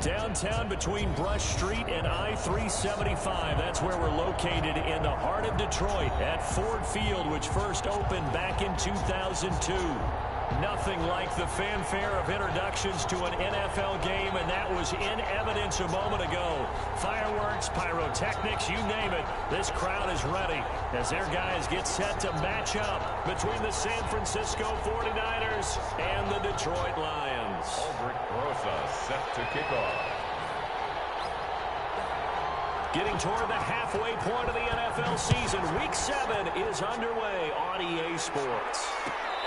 Downtown between Brush Street and I-375. That's where we're located in the heart of Detroit at Ford Field, which first opened back in 2002. Nothing like the fanfare of introductions to an NFL game, and that was in evidence a moment ago. Fireworks, pyrotechnics, you name it. This crowd is ready as their guys get set to match up between the San Francisco 49ers and the Detroit Lions. Aldrich Rosa set to kick off. Getting toward the halfway point of the NFL season, Week 7 is underway on EA Sports.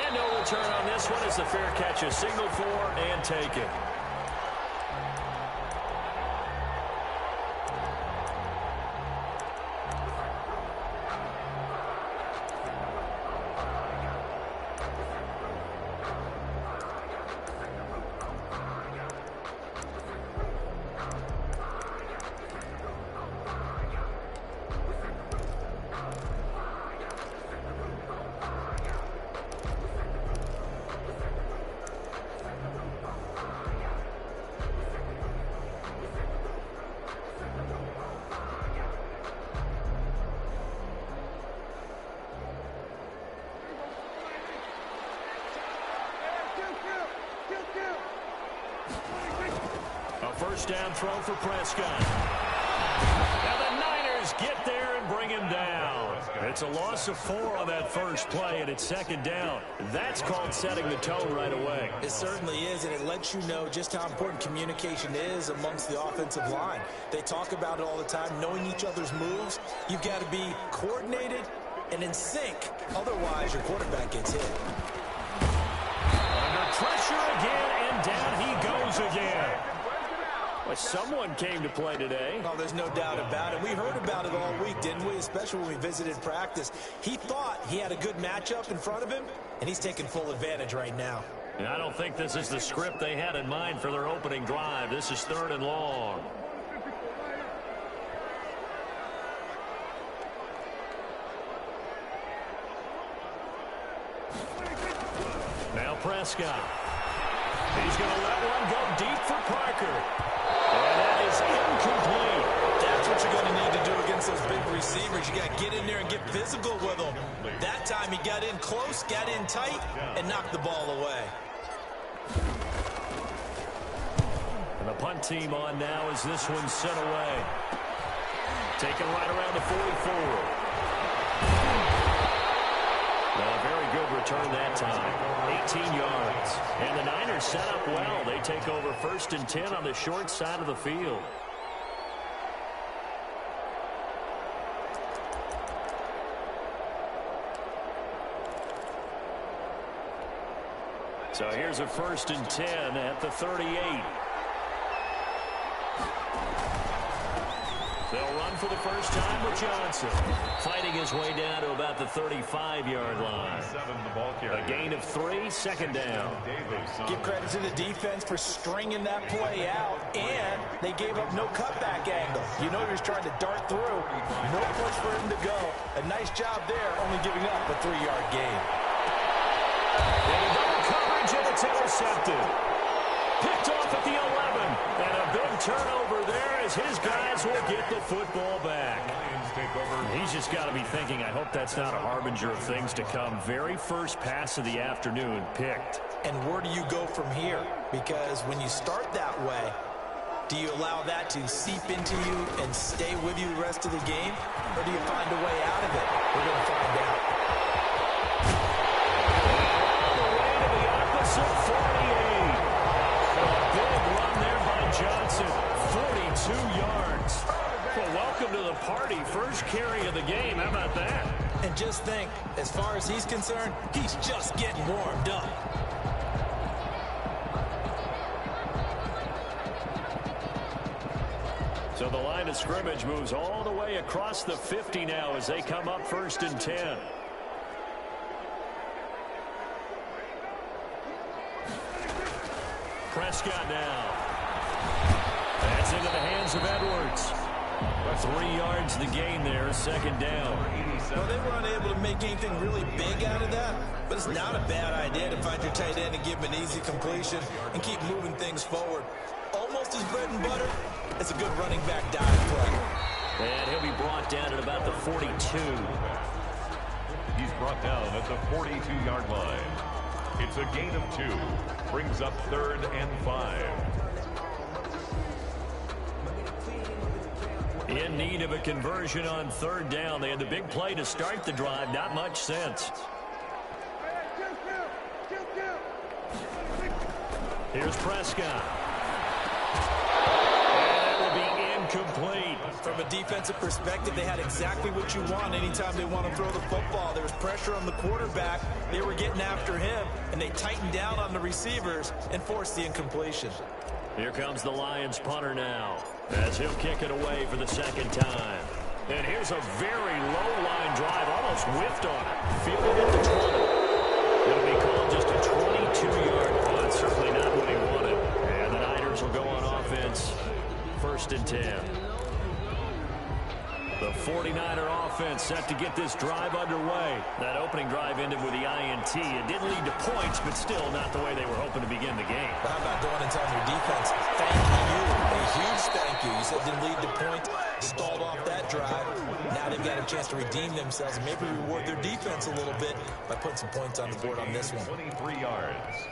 And no return on this one as the fair catch is signaled for and taken. First down throw for Prescott. Now the Niners get there and bring him down. It's a loss of 4 on that first play, and it's second down. That's called setting the tone right away. It certainly is, and it lets you know just how important communication is amongst the offensive line. They talk about it all the time, knowing each other's moves. You've got to be coordinated and in sync. Otherwise, your quarterback gets hit. Under pressure again, and down he goes again. Well, someone came to play today. Oh, there's no doubt about it. We heard about it all week, didn't we? Especially when we visited practice. He thought he had a good matchup in front of him, and he's taking full advantage right now. And I don't think this is the script they had in mind for their opening drive. This is 3rd and long. Now Prescott. He's going to let one go deep for Parker. And that is incomplete. That's what you're going to need to do against those big receivers. You got to get in there and get physical with them. That time he got in close, got in tight, and knocked the ball away. And the punt team on now as this one's sent away. Taken right around the 44. A very good return that time. 18 yards. And the Niners set up well. They take over 1st and 10 on the short side of the field. So here's a 1st and 10 at the 38. They'll run for the first time with Johnson. Fighting his way down to about the 35-yard line. A gain of 3, second down. Give credit to the defense for stringing that play out, and they gave up no cutback angle. You know he was trying to dart through. No place for him to go. A nice job there, only giving up a 3-yard gain. And double coverage, and it's intercepted. Picked off at the 11, and a big turnover there as his guys will get the football back. He's just got to be thinking, I hope that's not a harbinger of things to come. Very first pass of the afternoon picked. And where do you go from here? Because when you start that way, do you allow that to seep into you and stay with you the rest of the game? Or do you find a way out of it? We're going to find out. All the way to the opposite 48. Big run there by Johnson, 42 yards. Well, welcome to the party. First carry of the game. How about that? And just think, as far as he's concerned, he's just getting warmed up. So the line of scrimmage moves all the way across the 50 now as they come up 1st and 10. Prescott now. That's into the hands of Edwards. 3 yards the gain there, second down. Well, they were unable to make anything really big out of that, but it's not a bad idea to find your tight end and give him an easy completion and keep moving things forward. almost his bread and butter. It's a good running back dive play. And he'll be brought down at about the 42. He's brought down at the 42-yard line. It's a gain of 2. Brings up 3rd and 5. In need of a conversion on 3rd down. They had the big play to start the drive. Not much sense. Here's Prescott. And it will be incomplete. From a defensive perspective, they had exactly what you want anytime they want to throw the football. There was pressure on the quarterback. They were getting after him, and they tightened down on the receivers and forced the incompletion. Here comes the Lions punter now, as he'll kick it away for the 2nd time. And here's a very low-line drive, almost whiffed on it. Fielded at the 20. It'll be called just a 22-yard punt, certainly not what he wanted. And the Niners will go on offense, 1st and 10. The 49er offense set to get this drive underway. That opening drive ended with the INT. It didn't lead to points, but still not the way they were hoping to begin the game. How about going and telling your defense, thank you, a huge thank you. You said it didn't lead to points, stalled off that drive. Now they've got a chance to redeem themselves and maybe reward their defense a little bit by putting some points on the board on this one. 23 yards.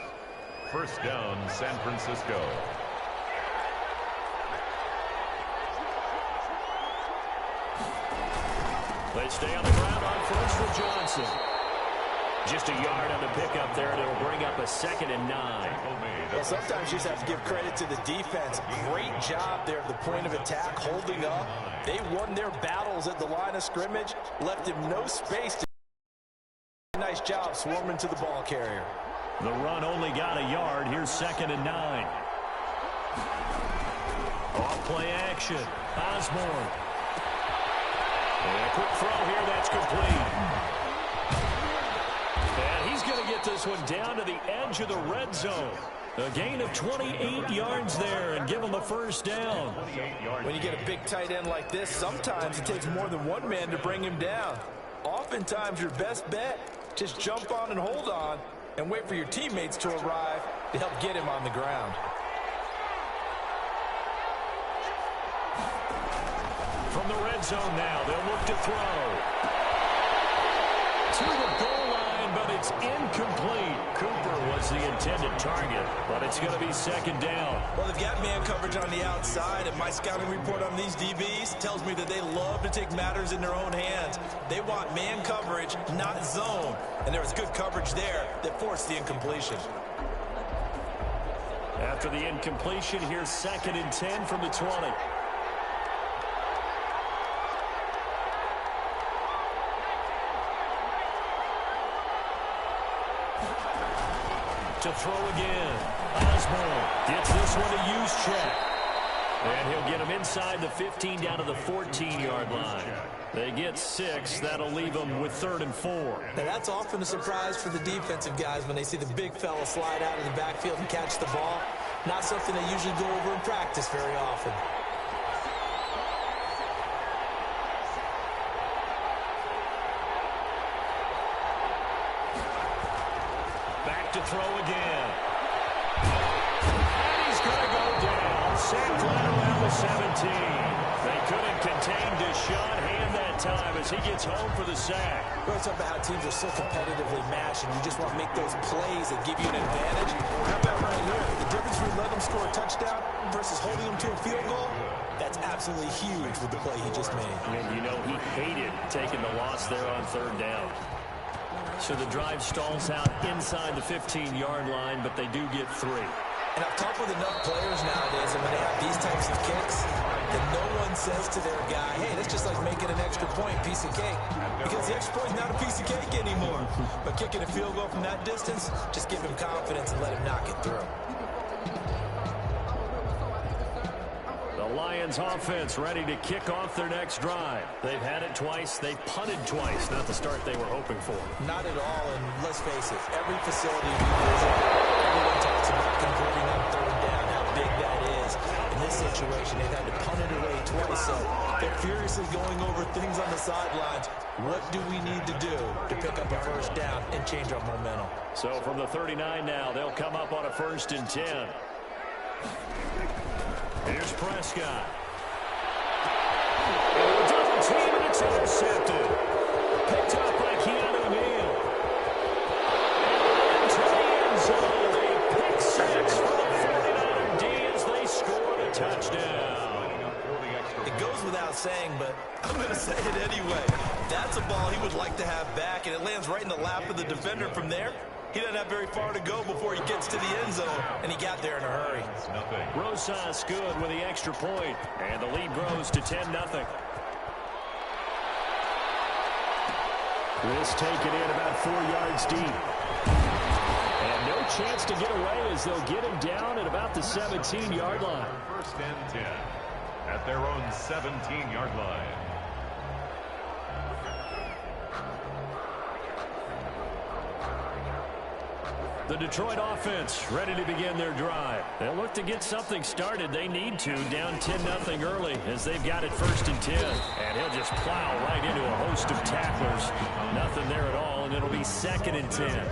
1st down, San Francisco. They stay on the ground on 1st for Johnson. Just a yard on the pickup there, and it'll bring up a 2nd and 9. Well, sometimes you just have to give credit to the defense. Great job there at the point of attack, holding up. They won their battles at the line of scrimmage, left him no space to. Nice job swarming to the ball carrier. The run only got a yard. Here's 2nd and 9. Off play action. Osborne. And a quick throw here, that's complete. And he's going to get this one down to the edge of the red zone. A gain of 28 yards there and give him a 1st down. When you get a big tight end like this, sometimes it takes more than one man to bring him down. Oftentimes your best bet, just jump on and hold on and wait for your teammates to arrive to help get him on the ground. From the red zone now, they'll look to throw. To the goal line, but it's incomplete. Cooper was the intended target, but it's going to be 2nd down. Well, they've got man coverage on the outside, and my scouting report on these DBs tells me that they love to take matters in their own hands. They want man coverage, not zone. And there was good coverage there that forced the incompletion. After the incompletion, here's 2nd and 10 from the 20. To throw again. Osborne gets this one to use check. And he'll get him inside the 15 down to the 14-yard line. They get 6. That'll leave them with 3rd and 4. Now that's often a surprise for the defensive guys when they see the big fella slide out of the backfield and catch the ball. Not something they usually go over in practice very often. To throw again. And he's going to go down. Sacked right around the 17. They couldn't contain Deshaun Hand that time as he gets home for the sack. We're talking about how teams are so competitively matched, and you just want to make those plays that give you an advantage. How about right here? The difference between letting them score a touchdown versus holding them to a field goal, that's absolutely huge with the play he just made. And you know he hated taking the loss there on 3rd down. So the drive stalls out inside the 15-yard line, but they do get 3. And I've talked with enough players nowadays, and when they have these types of kicks, that no one says to their guy, hey, that's just like making an extra point, piece of cake. Because the extra point is not a piece of cake anymore. But kicking a field goal from that distance, just give him confidence and let him knock it through. The Lions offense ready to kick off their next drive. They've had it twice. They've punted twice. Not the start they were hoping for. Not at all, and let's face it, every facility we visit, everyone talks about converting on 3rd down, how big that is. In this situation, they've had to punt it away twice, so they're furiously going over things on the sidelines. What do we need to do to pick up a 1st down and change our momentum? So from the 39 now, they'll come up on a 1st and 10. Here's Prescott. Double team, and it's intercepted. Picked up by Keanu Neal. And into the end zone. A pick six for the 49er D as they score the touchdown. It goes without saying, but I'm going to say it anyway. That's a ball he would like to have back, and it lands right in the lap of the defender from there. He doesn't have very far to go before he gets to the end zone, and he got there in a hurry. Rosas good with the extra point, and the lead grows to 10-0. This taken in about 4 yards deep. And no chance to get away as they'll get him down at about the 17-yard line. First and 10 at their own 17-yard line. The Detroit offense ready to begin their drive. They'll look to get something started. They need to, down 10-0 early as they've got it first and 10. And he'll just plow right into a host of tacklers. Nothing there at all, and it'll be 2nd and 10.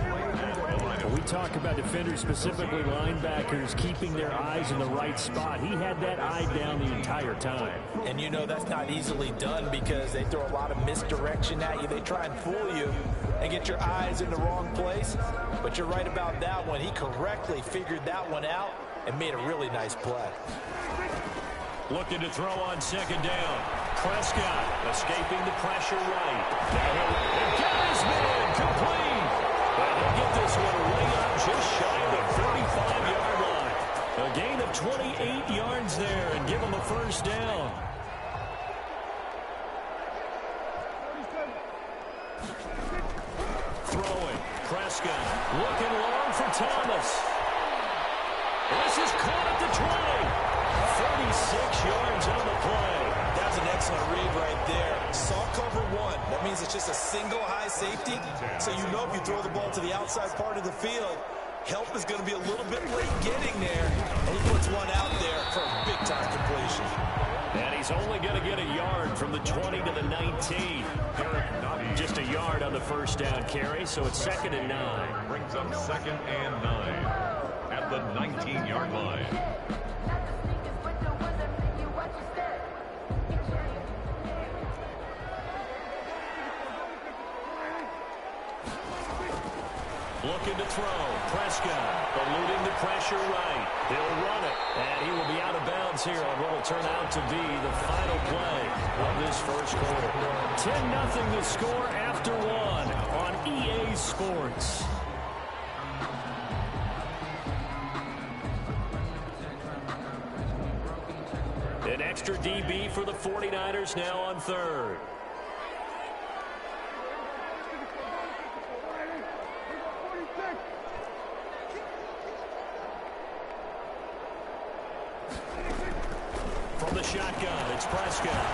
When we talk about defenders, specifically linebackers, keeping their eyes in the right spot, he had that eye down the entire time. And you know that's not easily done because they throw a lot of misdirection at you. They try and fool you and get your eyes in the wrong place. But you're right about that one. He correctly figured that one out and made a really nice play. Looking to throw on 2nd down. Prescott escaping the pressure right. Now got his man complete. But he'll get this one way up just shy of the 45-yard line. A gain of 28 yards there and give him a first down. Throwing. Prescott looking long for Thomas. This is caught at the 20. 36 yards on the play. That's an excellent read right there. Saw cover one. That means it's just a single high safety. So you know if you throw the ball to the outside part of the field, help is going to be a little bit late getting there. And he puts one out there for a big-time completion. And he's only going to get a yard from the 20 to the 19. Just a yard on the first down carry, so it's 2nd and 9. Brings up 2nd and 9 at the 19-yard line. Looking to throw. Prescott eluding the pressure right. He'll run it, and he will be out of bounds here on what will turn out to be the final play of this first quarter. 10-0 the score after one on EA Sports. An extra DB for the 49ers now on 3rd. From the shotgun, it's Prescott.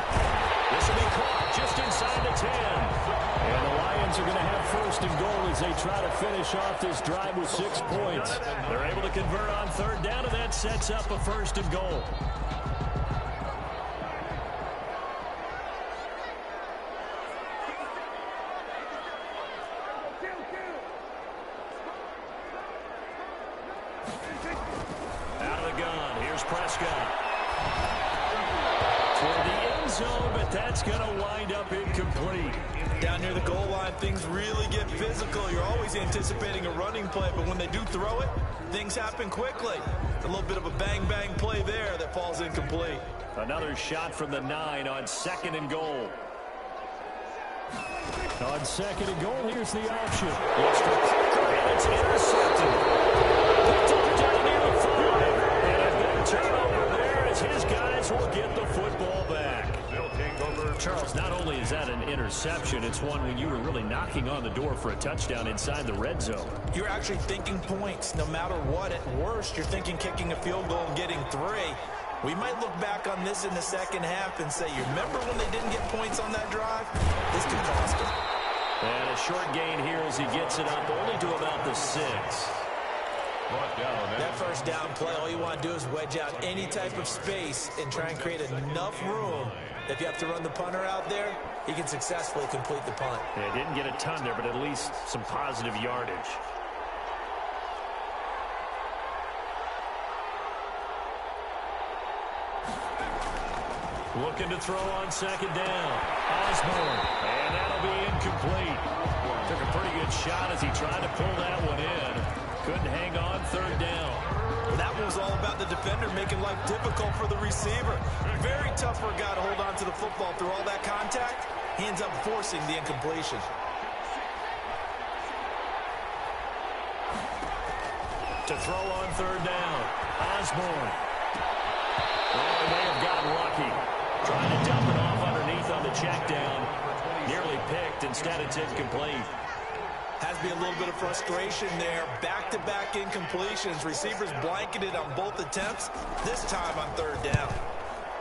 This will be caught just inside the 10. And the Lions are going to have 1st and goal as they try to finish off this drive with 6 points. They're able to convert on 3rd down, and that sets up a 1st and goal. Out of the gun, here's Prescott. For the end zone, but that's going to wind up incomplete. Down near the goal line, things really get physical. You're always anticipating a running play, but when they do throw it, things happen quickly. A little bit of a bang-bang play there that falls incomplete. Another shot from the 9 on 2nd and goal. On 2nd and goal, here's the option. Looks for Parker, and it's intercepted. Picked up down near the 5. And a big turnover there as his guys will get the football back. They'll take over. Charles, not only is that an interception, it's one when you were really knocking on the door for a touchdown inside the red zone. You're actually thinking points no matter what. At worst, you're thinking kicking a field goal and getting 3. We might look back on this in the second half and say, you remember when they didn't get points on that drive? This could cost them. And a short gain here as he gets it up only to about the 6. That first down play, all you want to do is wedge out any type of space and try and create enough room. If you have to run the punter out there, he can successfully complete the punt. Yeah, didn't get a ton there, but at least some positive yardage. Looking to throw on second down. Osborne. And that'll be incomplete. Took a pretty good shot as he tried to pull that one in. Couldn't hang on third down. That one was all about the defender making life difficult for the receiver. Very tough for a guy to hold on to the football through all that contact. He ends up forcing the incompletion. To throw on third down. Osborne. Oh, he may have gotten lucky. Trying to dump it off underneath on the check down. Nearly picked. Instead, it's incomplete. Has to be a little bit of frustration there. Back-to-back incompletions. Receivers blanketed on both attempts. This time on third down.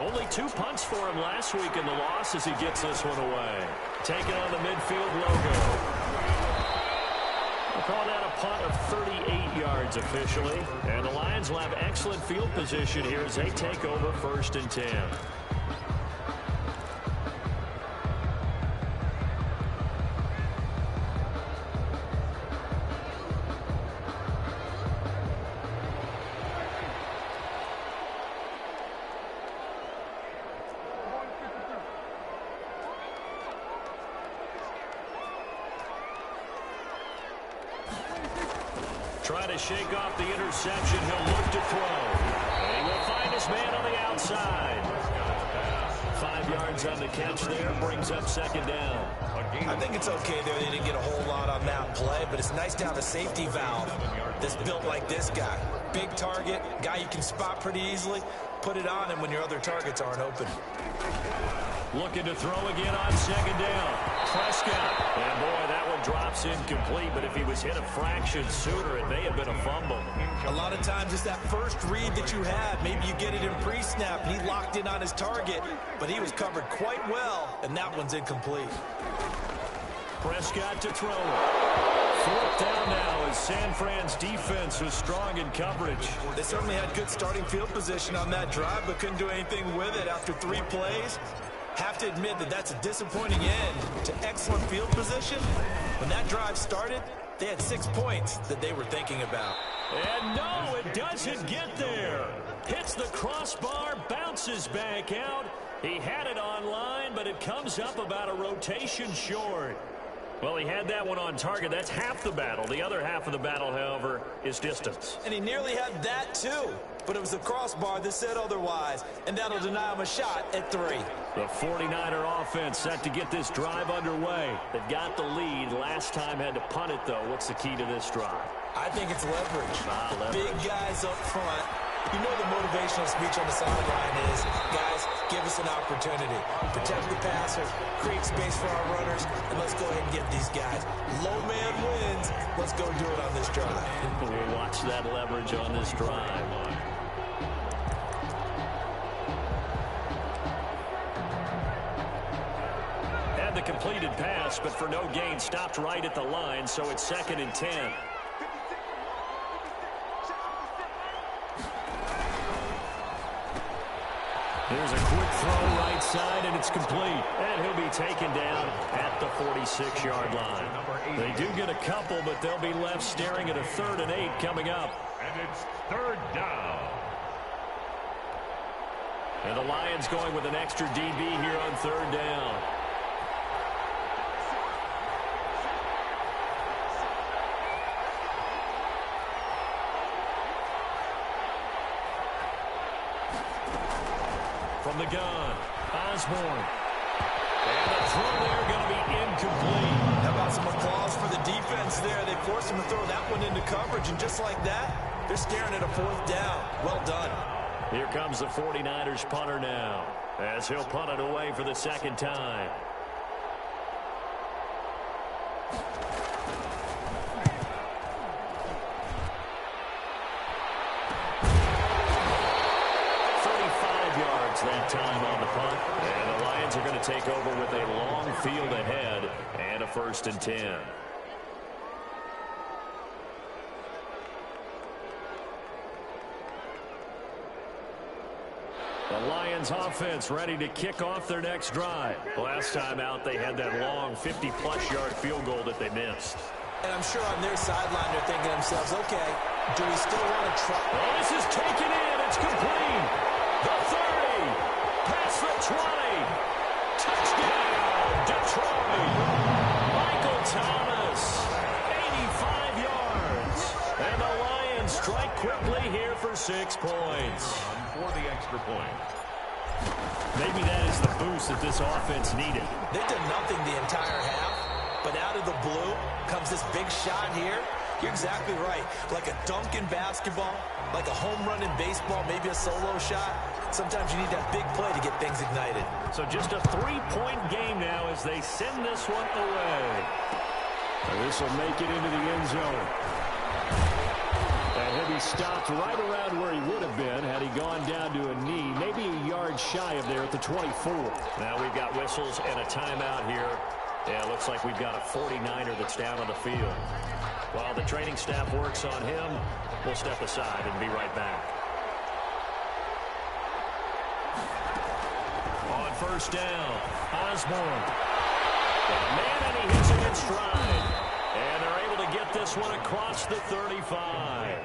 Only 2 punts for him last week in the loss as he gets this one away. Taking on the midfield logo. We'll call that a punt of 38 yards officially. And the Lions will have excellent field position here as they take over 1st and 10. Trying to shake off the interception. He'll look to throw. And he will find his man on the outside. 5 yards on the catch there. Brings up second down. I think it's okay there. They didn't get a whole lot on that play, but it's nice to have a safety valve that's built like this guy. Big target, guy you can spot pretty easily. Put it on him when your other targets aren't open. Looking to throw again on second down. Prescott. And boy, that one drops incomplete, but if he was hit a fraction sooner, it may have been a fumble. A lot of times it's that first read that you had. Maybe you get it in pre-snap, and he locked in on his target, but he was covered quite well, and that one's incomplete. Prescott to throw. 4th down now as San Fran's defense was strong in coverage. They certainly had good starting field position on that drive, but couldn't do anything with it after 3 plays. Have to admit that that's a disappointing end to excellent field position. When that drive started, they had 6 points that they were thinking about. And no, it doesn't get there. Hits the crossbar, bounces back out. He had it online, but it comes up about a rotation short. Well, he had that one on target. That's half the battle. The other half of the battle, however, is distance. And he nearly had that, too. But it was the crossbar that said otherwise, and that'll deny him a shot at 3. The 49er offense set to get this drive underway. They've got the lead. Last time had to punt it, though. What's the key to this drive? I think it's leverage. Leverage. Big guys up front. You know the motivational speech on the sideline is, guys, give us an opportunity. Protect the passer, create space for our runners, and let's go ahead and get these guys. Low man wins. Let's go do it on this drive. We'll watch that leverage on this drive. Had the completed pass, but for no gain, stopped right at the line, so it's 2nd and 10. Here's a quick throw right side, and it's complete. And he'll be taken down at the 46-yard line. They do get a couple, but they'll be left staring at a 3rd and 8 coming up. And it's 3rd down. And the Lions going with an extra DB here on 3rd down. From the gun, Osborne. And the throw there going to be incomplete. How about some applause for the defense there? They forced him to throw that one into coverage, and just like that, they're staring at a 4th down. Well done. Here comes the 49ers punter now, as he'll punt it away for the 2nd time. That time on the punt, and the Lions are going to take over with a long field ahead and a 1st and 10. The Lions offense ready to kick off their next drive. Last time out, they had that long 50-plus yard field goal that they missed. And I'm sure on their sideline they're thinking to themselves, okay, do we still want to try? Oh, this is taken in. It's complete. The 30, past the 20, 6 points. For the extra point. Maybe that is the boost that this offense needed. They've done nothing the entire half, but out of the blue comes this big shot here. You're exactly right. Like a dunk in basketball, like a home run in baseball, maybe a solo shot. Sometimes you need that big play to get things ignited. So just a 3-point game now as they send this one away. This will make it into the end zone. And he'll be stopped right around where he would have been had he gone down to a knee, maybe a yard shy of there at the 24. Now we've got whistles and a timeout here. Yeah, it looks like we've got a 49er that's down on the field. While the training staff works on him, we'll step aside and be right back. On first down, Osborne. Man, and he hits it in stride. And they're able to get this one across the 35.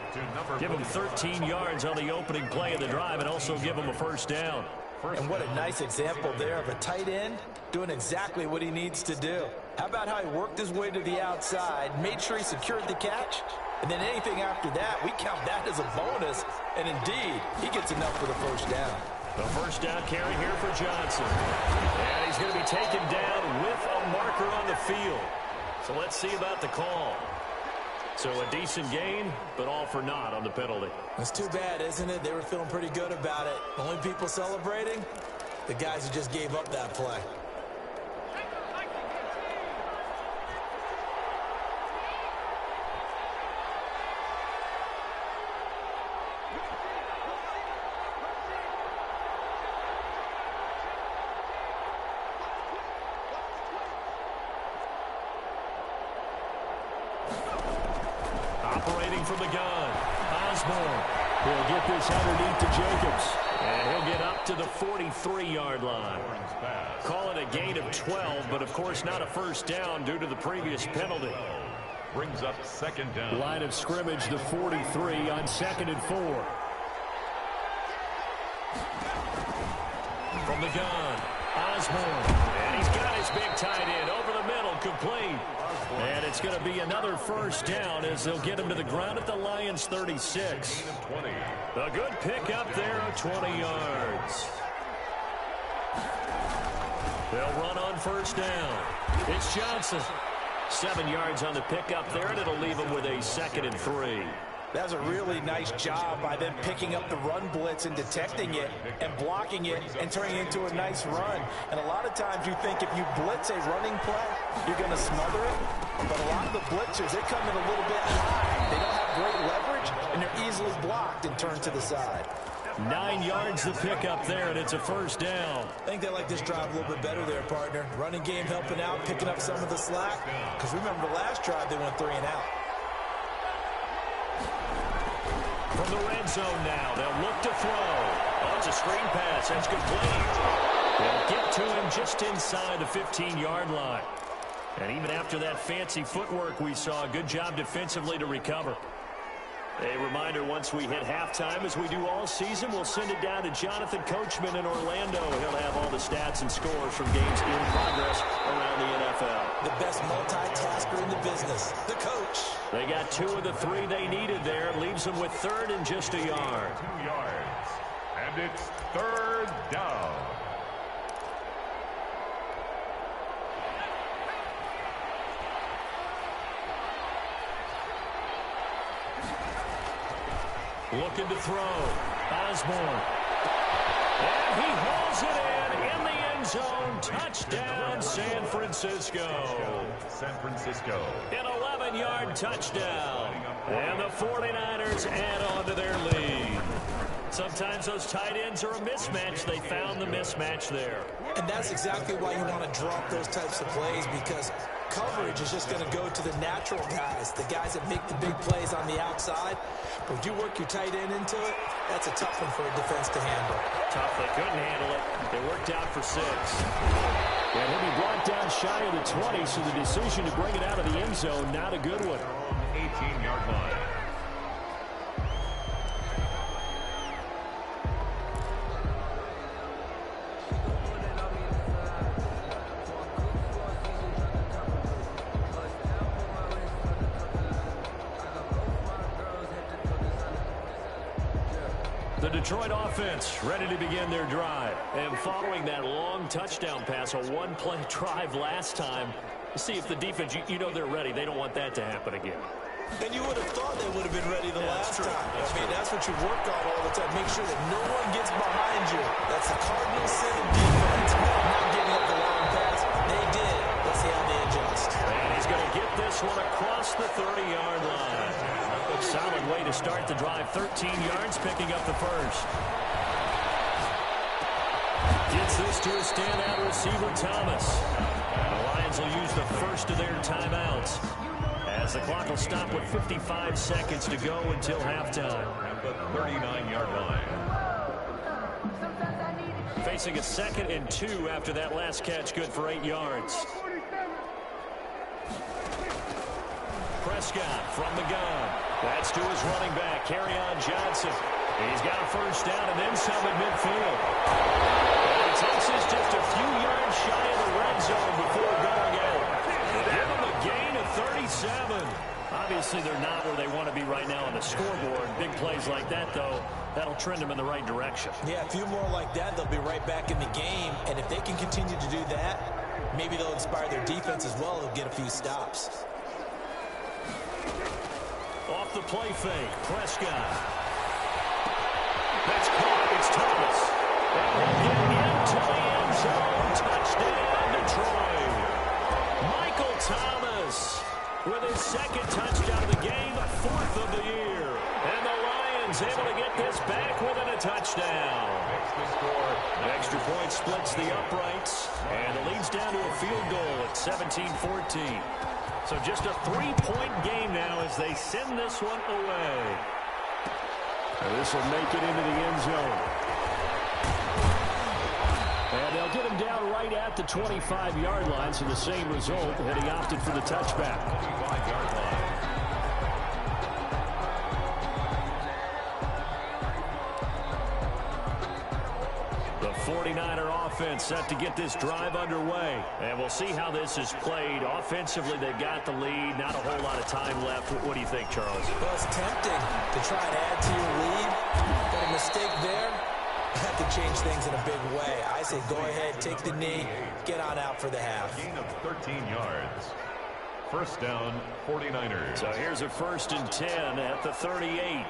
Give him 13 yards on the opening play of the drive and also give him a first down. And what a nice example there of a tight end doing exactly what he needs to do. How about how he worked his way to the outside, made sure he secured the catch, and then anything after that, we count that as a bonus. And indeed, he gets enough for the first down. The first down carry here for Johnson. And he's going to be taken down with a marker on the field. So let's see about the call. So a decent gain, but all for naught on the penalty. It's too bad, isn't it? They were feeling pretty good about it. Only people celebrating, the guys who just gave up that play. Operating from the gun, Osborne. He'll get this underneath to Jacobs. And he'll get up to the 43-yard line. Call it a gain of 12, but of course not a first down due to the previous penalty. Brings up second down. Line of scrimmage, the 43 on 2nd and 4. From the gun, Osborne. And he's got his big tight end over the middle, complete. And it's going to be another first down as they'll get him to the ground at the Lions' 36. A good pickup there of 20 yards. They'll run on first down. It's Johnson. 7 yards on the pickup there, and it'll leave him with a 2nd and 3. That was a really nice job by them picking up the run blitz and detecting it and blocking it and turning it into a nice run. And a lot of times you think if you blitz a running play, you're going to smother it. But a lot of the blitzers, they come in a little bit high. They don't have great leverage, and they're easily blocked and turned to the side. 9 yards the pickup there, and it's a first down. I think they like this drive a little bit better there, partner. Running game helping out, picking up some of the slack. Because remember the last drive, they went 3 and out. From the red zone now, they'll look to throw. Oh, it's a screen pass. That's complete. They'll get to him just inside the 15-yard line. And even after that fancy footwork we saw, a good job defensively to recover. A reminder, once we hit halftime, as we do all season, we'll send it down to Jonathan Coachman in Orlando. He'll have all the stats and scores from games in progress around the NFL. The best multitasker in the business, the coach. They got 2 of the 3 they needed there. Leaves them with 3rd and just a yard. 2 yards. And it's 3rd down. Looking to throw. Osborne. And he hauls it in the end zone. Touchdown, San Francisco. San Francisco. An 11-yard touchdown. And the 49ers add on to their lead. Sometimes those tight ends are a mismatch. They found the mismatch there. And that's exactly why you want to drop those types of plays, because coverage is just going to go to the natural guys, the guys that make the big plays on the outside. But if you work your tight end into it, that's a tough one for a defense to handle. Tough. They couldn't handle it. They worked out for 6. And he'll be brought down shy of the 20, so the decision to bring it out of the end zone, not a good one. 18-yard line. Detroit offense ready to begin their drive. And following that long touchdown pass, a one-play drive last time, see if the defense, you know they're ready. They don't want that to happen again. And you would have thought they would have been ready the last time. That's what you work on all the time. Make sure that no one gets behind you. That's the cardinal sin of defense. Not giving up the long pass. They did. Let's see how they adjust. And he's going to get this one across the 30-yard line. A solid way to start the drive. 13 yards, picking up the first. Gets this to a standout receiver, Thomas. The Lions will use the first of their timeouts, as the clock will stop with 55 seconds to go until halftime. At the 39-yard line. Facing a 2nd and 2 after that last catch, good for 8 yards. Prescott from the gun. That's to his running back, Kerryon Johnson. He's got a first down and then some at midfield. And it takes us just a few yards shy of the red zone before going out. Give them a gain of 37. Obviously, they're not where they want to be right now on the scoreboard. Big plays like that, though, that'll trend them in the right direction. Yeah, a few more like that, they'll be right back in the game. And if they can continue to do that, maybe they'll inspire their defense as well. They'll get a few stops. Off the play fake, Prescott. That's caught. It's Thomas. And he'll get into the end zone. Touchdown, Detroit. Michael Thomas with his 2nd touchdown of the game, the 4th of the year. And the Lions able to get this back within a touchdown. Extra point splits the uprights, and it leads down to a field goal at 17-14. So just a 3-point game now as they send this one away. And this will make it into the end zone. And they'll get him down right at the 25-yard line, so the same result, and he opted for the touchback. 25-yard line. The 49er offense set to get this drive underway. And we'll see how this is played. Offensively, they've got the lead. Not a whole lot of time left. What do you think, Charles? Well, it's tempting to try and add to your lead. But a mistake there, that could change things in a big way. I say go ahead, take the knee, get on out for the half. Gain of 13 yards. First down, 49ers. So here's a 1st and 10 at the 38.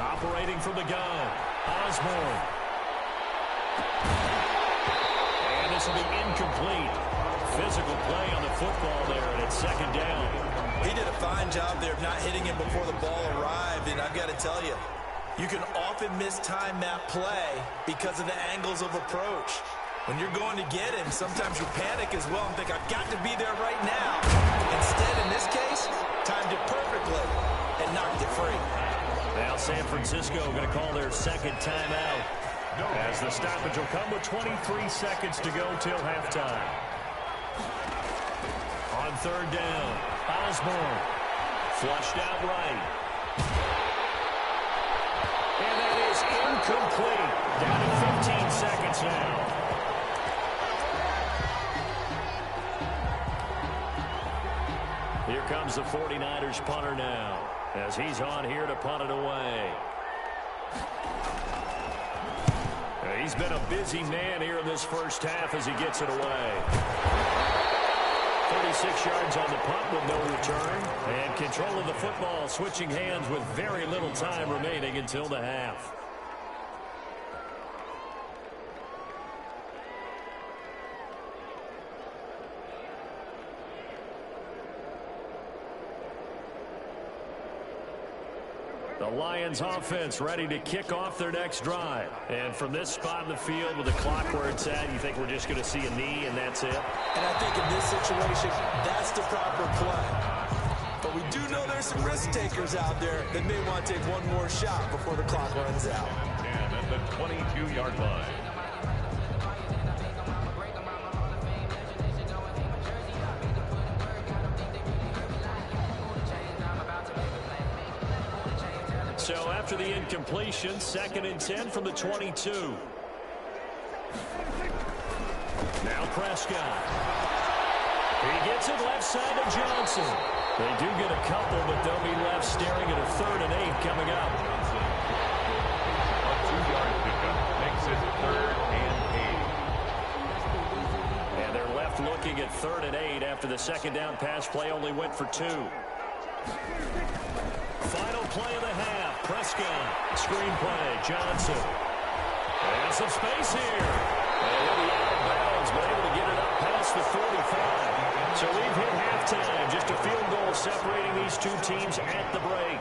Operating from the gun, Osborne. And this will be incomplete. Physical play on the football there, and it's 2nd down. He did a fine job there of not hitting him before the ball arrived, and I've got to tell you, you can often mistime that play because of the angles of approach. When you're going to get him, sometimes you panic as well and think, I've got to be there right now. Instead, in this case, timed it perfectly and knocked it free. Now San Francisco going to call their 2nd timeout, as the stoppage will come with 23 seconds to go till halftime. On 3rd down, Osborne flushed out right. And that is incomplete. Down to 15 seconds now. Here comes the 49ers punter now, as he's on here to punt it away. He's been a busy man here in this first half as he gets it away. 36 yards on the punt with no return. And control of the football, switching hands with very little time remaining until the half. The Lions offense ready to kick off their next drive. And from this spot in the field with the clock where it's at, you think we're just going to see a knee and that's it? And I think in this situation, that's the proper play. But we do know there's some risk takers out there that may want to take one more shot before the clock runs out. And at the 22-yard line. So after the incompletion, 2nd and 10 from the 22. Now Prescott. He gets it left side to Johnson. They do get a couple, but they'll be left staring at a 3rd and 8 coming up. A 2-yard pickup makes it 3rd and 8. And they're left looking at 3rd and 8 after the second down pass play only went for 2. Final play of the half. Prescott. Screen play. Johnson. And some space here. And he'll be out of bounds, but able to get it up past the 45. So we've hit halftime. Just a field goal separating these two teams at the break.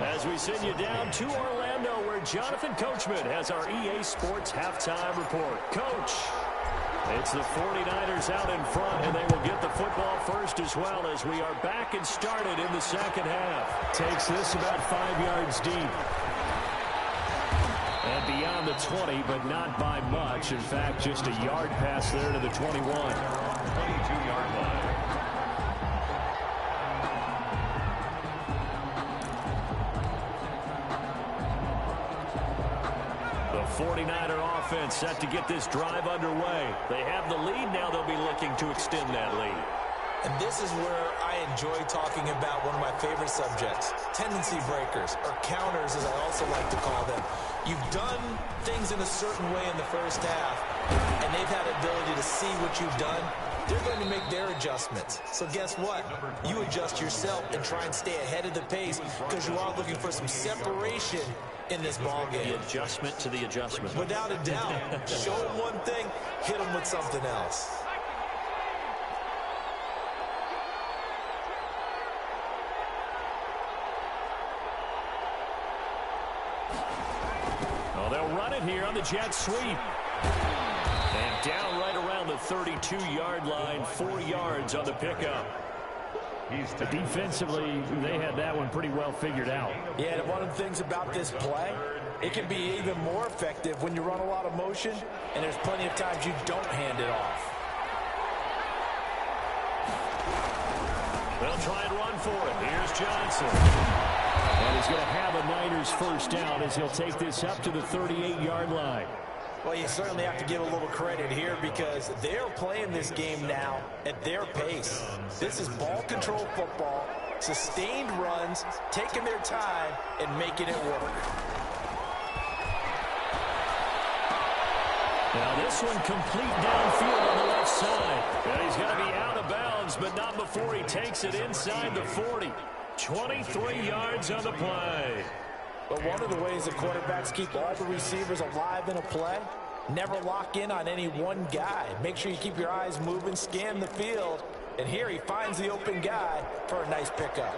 As we send you down to Orlando, where Jonathan Coachman has our EA Sports halftime report. Coach. It's the 49ers out in front, and they will get the football first as well as we are back and started in the second half. Takes this about 5 yards deep. And beyond the 20, but not by much. In fact, just a yard pass there to the 21. 22-yard line. The 49er offense set to get this drive underway. They have the lead. Now they'll be looking to extend that lead. And this is where I enjoy talking about one of my favorite subjects, tendency breakers, or counters as I also like to call them. You've done things in a certain way in the first half, and they've had the ability to see what you've done. They're going to make their adjustments. So guess what? You adjust yourself and try and stay ahead of the pace because you are looking for some separation in this ball game. The adjustment to the adjustment. Without a doubt. Show them one thing, hit them with something else. Oh, they'll run it here on the jet sweep. And down right around the 32-yard line, 4 yards on the pickup. Defensively, they had that one pretty well figured out. Yeah, and one of the things about this play, it can be even more effective when you run a lot of motion, and there's plenty of times you don't hand it off. They'll try and run for it. Here's Johnson. And he's going to have a Niners first down as he'll take this up to the 38-yard line. Well, you certainly have to give a little credit here because they're playing this game now at their pace. This is ball control football, sustained runs, taking their time, and making it work. Now this one complete downfield on the left side. And he's going to be out of bounds, but not before he takes it inside the 40. 23 yards on the play. But one of the ways the quarterbacks keep all the receivers alive in a play, never lock in on any one guy. Make sure you keep your eyes moving, scan the field, and here he finds the open guy for a nice pickup.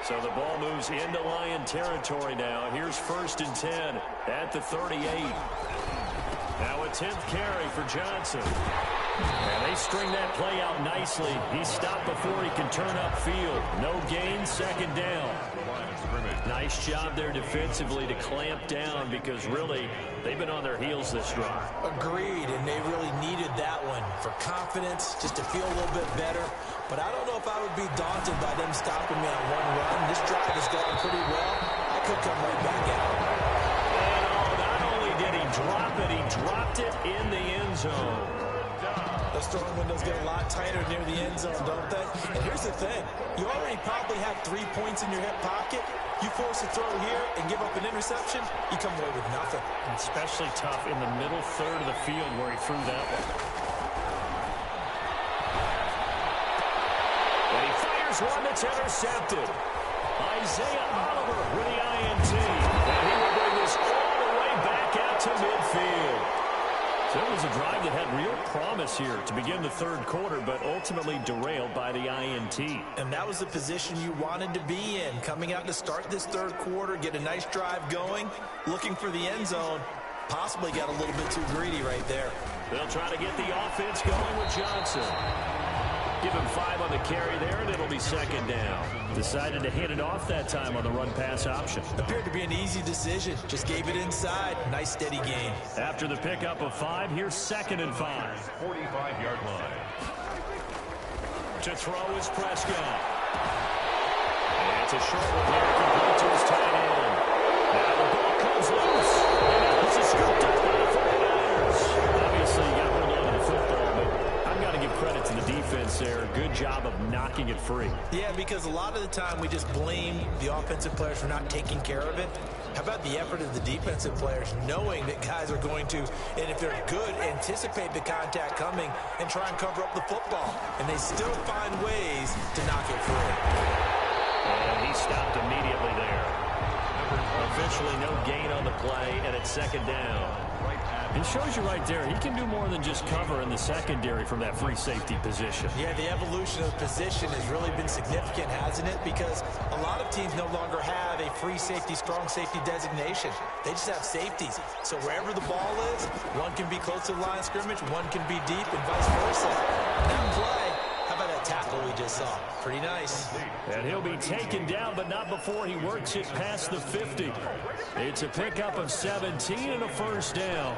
So the ball moves into Lion territory now. Here's 1st and 10 at the 38. Now a 10th carry for Johnson. And they string that play out nicely. He's stopped before he can turn upfield. No gain, 2nd down. Nice job there defensively to clamp down because really they've been on their heels this drive. Agreed, and they really needed that one for confidence, just to feel a little bit better. But I don't know if I would be daunted by them stopping me on one run. This drive is going pretty well. I could come right back out. And not only did he drop it, he dropped it in the end zone. Those throwing windows get a lot tighter near the end zone, don't they? And here's the thing. You already probably have 3 points in your hip pocket. You force a throw here and give up an interception, you come away with nothing. Especially tough in the middle third of the field where he threw that one. And he fires one that's intercepted. Isaiah Oliver with the INT. And he will bring this all the way back out to midfield. So it was a drive that had real promise here to begin the 3rd quarter, but ultimately derailed by the INT. And that was the position you wanted to be in, coming out to start this 3rd quarter, get a nice drive going, looking for the end zone. Possibly got a little bit too greedy right there. They'll try to get the offense going with Johnson. Give him 5 on the carry there, and it'll be 2nd down. Decided to hit it off that time on the run-pass option. Appeared to be an easy decision. Just gave it inside. Nice, steady gain. After the pickup of 5, here's 2nd and 5. 45-yard line. To throw is Prescott. And it's a short one here, complete to his tight end. Now the ball comes loose. And it's a scooped up by the 49ers. Obviously, you got hold on to the football, but I've got to give credit to the defense there. Good job of knocking it free. Yeah, because a lot of the time we just blame the offensive players for not taking care of it. How about the effort of the defensive players knowing that guys are going to, and if they're good, anticipate the contact coming and try and cover up the football. And they still find ways to knock it free. And he stopped immediately there. Officially no gain on the play, and it's second down. It shows you right there, he can do more than just cover in the secondary from that free safety position. Yeah, the evolution of position has really been significant, hasn't it? Because a lot of teams no longer have a free safety, strong safety designation. They just have safeties. So wherever the ball is, one can be close to the line of scrimmage, one can be deep, and vice versa. And that play, how about that tackle we just saw? Pretty nice. And he'll be taken down, but not before he works it past the 50. It's a pickup of 17 and a first down.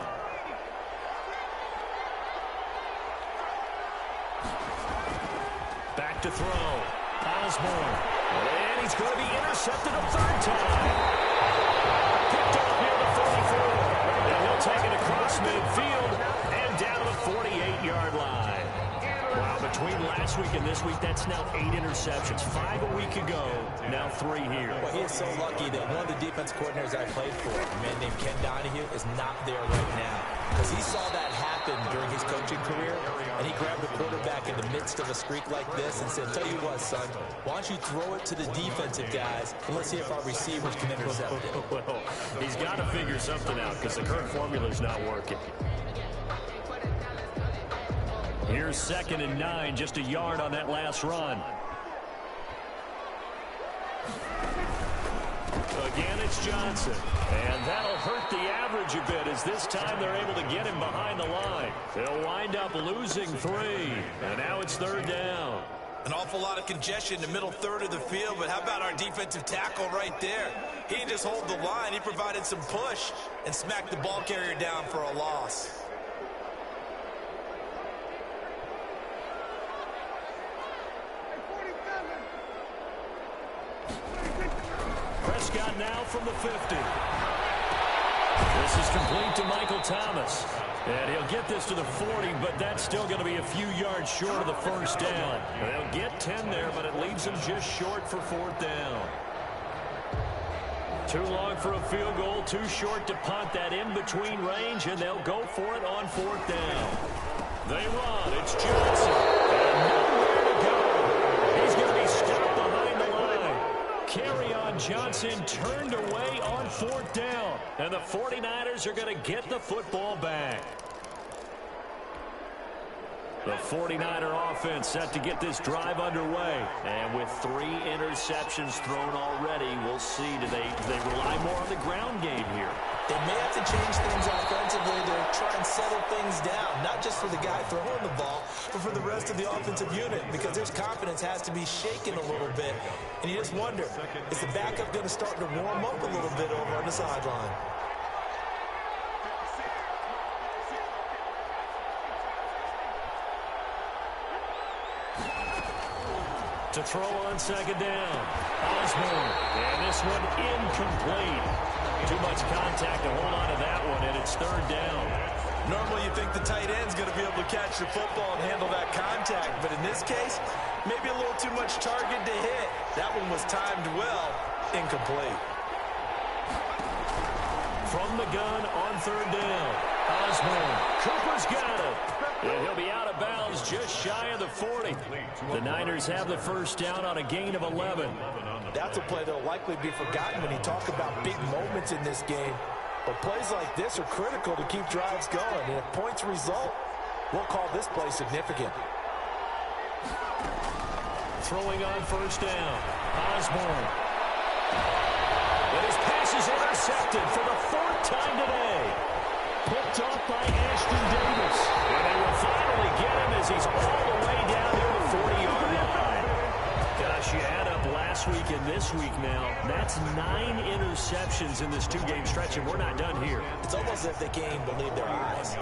Back to throw. Osborne. And he's going to be intercepted a third time. Picked up near the 44. And he'll take it across midfield and down to the 48-yard line. Wow, between last week and this week, that's now 8 interceptions. 5 a week ago, now 3 here. Well, he is so lucky that one of the defense coordinators I played for, a man named Ken Donahue, is not there right now. Because he saw that happen during his coaching career, and he grabbed the quarterback in the midst of a streak like this and said, tell you what, son, why don't you throw it to the defensive guys, and let's see if our receivers can intercept it. Well, he's got to figure something out because the current formula is not working. Here's 2nd and 9, just a yard on that last run. Again, it's Johnson. And that'll hurt the average a bit as this time they're able to get him behind the line. They'll wind up losing 3. And now it's 3rd down. An awful lot of congestion in the middle third of the field, but how about our defensive tackle right there? He didn't just hold the line. He provided some push and smacked the ball carrier down for a loss. Prescott now from the 50. This is complete to Michael Thomas. And he'll get this to the 40, but that's still going to be a few yards short of the first down. They'll get 10 there, but it leaves them just short for 4th down. Too long for a field goal, too short to punt that in-between range, and they'll go for it on 4th down. They run. It's Johnson. And nowhere to go. He's going to be stopped behind the line. Carry on Johnson turned away on 4th down. And the 49ers are going to get the football back. The 49er offense set to get this drive underway. And with 3 interceptions thrown already, we'll see. Do they rely more on the ground game here? They may have to change things offensively to try and settle things down, not just for the guy throwing the ball, but for the rest of the offensive unit, because their confidence has to be shaken a little bit. And you just wonder, is the backup going to start to warm up a little bit over on the sideline? To throw on 2nd down. Osborne. And this one incomplete. Too much contact to hold on to that one, and it's 3rd down. Normally you think the tight end's going to be able to catch the football and handle that contact, but in this case, maybe a little too much target to hit. That one was timed well, incomplete. From the gun on 3rd down. Osborne. Cooper's got it. And he'll be out of bounds just shy of the 40. The Niners have the first down on a gain of 11. That's a play that will likely be forgotten when you talk about big moments in this game. But plays like this are critical to keep drives going. And if points result, we'll call this play significant. Throwing on 1st down. Osborne. And his pass is intercepted for the 4th time today. Picked off by Ashton Davis. And they will finally get him as he's all the way down near the 40-yard line. Gosh, you add up last last week and this week now. That's 9 interceptions in this 2-game stretch, and we're not done here. It's almost as if they can't even believe their eyes.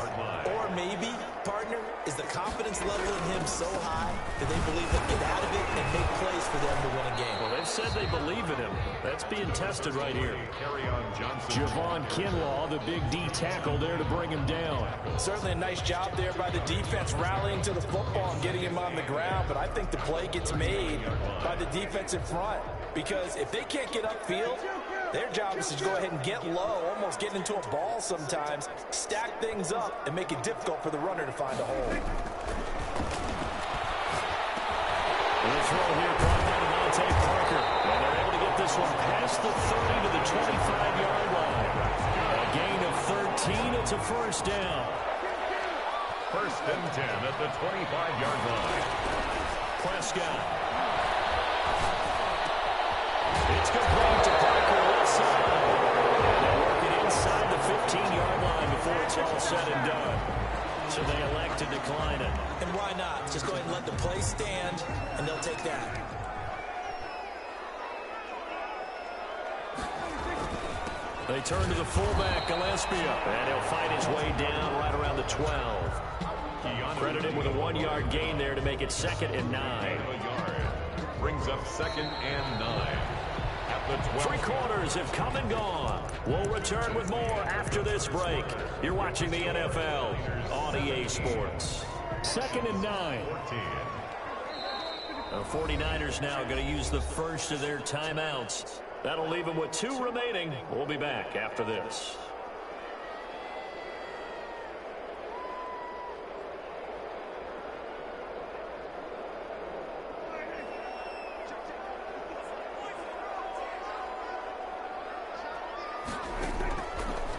Or maybe, partner, is the confidence level in him so high that they believe they'll get out of it and make plays for them to win a game. Well, they've said they believe in him. That's being tested right here. Javon Kinlaw, the big D tackle there to bring him down. Certainly a nice job there by the defense rallying to the football and getting him on the ground, but I think the play gets made by the defense in front, because if they can't get upfield, their job is to go ahead and get low, almost get into a ball sometimes, stack things up, and make it difficult for the runner to find a hole. The throw here brought by Devontae Parker, and they're able to get this one past the 30 to the 25-yard line. A gain of 13, it's a first down. First and 10 at the 25-yard line. Prescott. It's complete to Parker left side. They'll work it inside the 15-yard line before it's all said and done. So they elect to decline it. And why not? Just go ahead and let the play stand, and they'll take that. They turn to the fullback, Gillespie, and he'll fight his way down right around the 12. Credit him with a 1-yard gain there to make it 2nd and 9. Brings up 2nd and 9. At the 12. 3 quarters have come and gone. We'll return with more after this break. You're watching the NFL on EA Sports. 2nd and 9. The 49ers now going to use the first of their timeouts. That'll leave them with 2 remaining. We'll be back after this.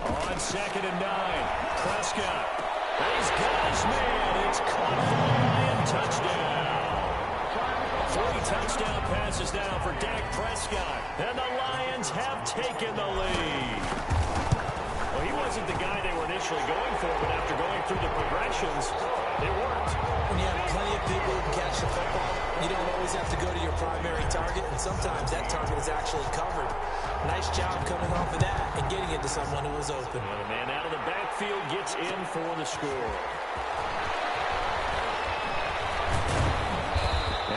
On 2nd and 9, Prescott. And he's got his man. It's caught for a Lion touchdown. 3 touchdown passes now for Dak Prescott. And the Lions have taken the lead. Well, he wasn't the guy they were initially going for, but after going through the progressions, it worked. When you have plenty of people who can catch the football, you don't always have to go to your primary target, and sometimes that target is actually covered. Nice job coming off of that and getting it to someone who was open. Well, the man out of the backfield gets in for the score.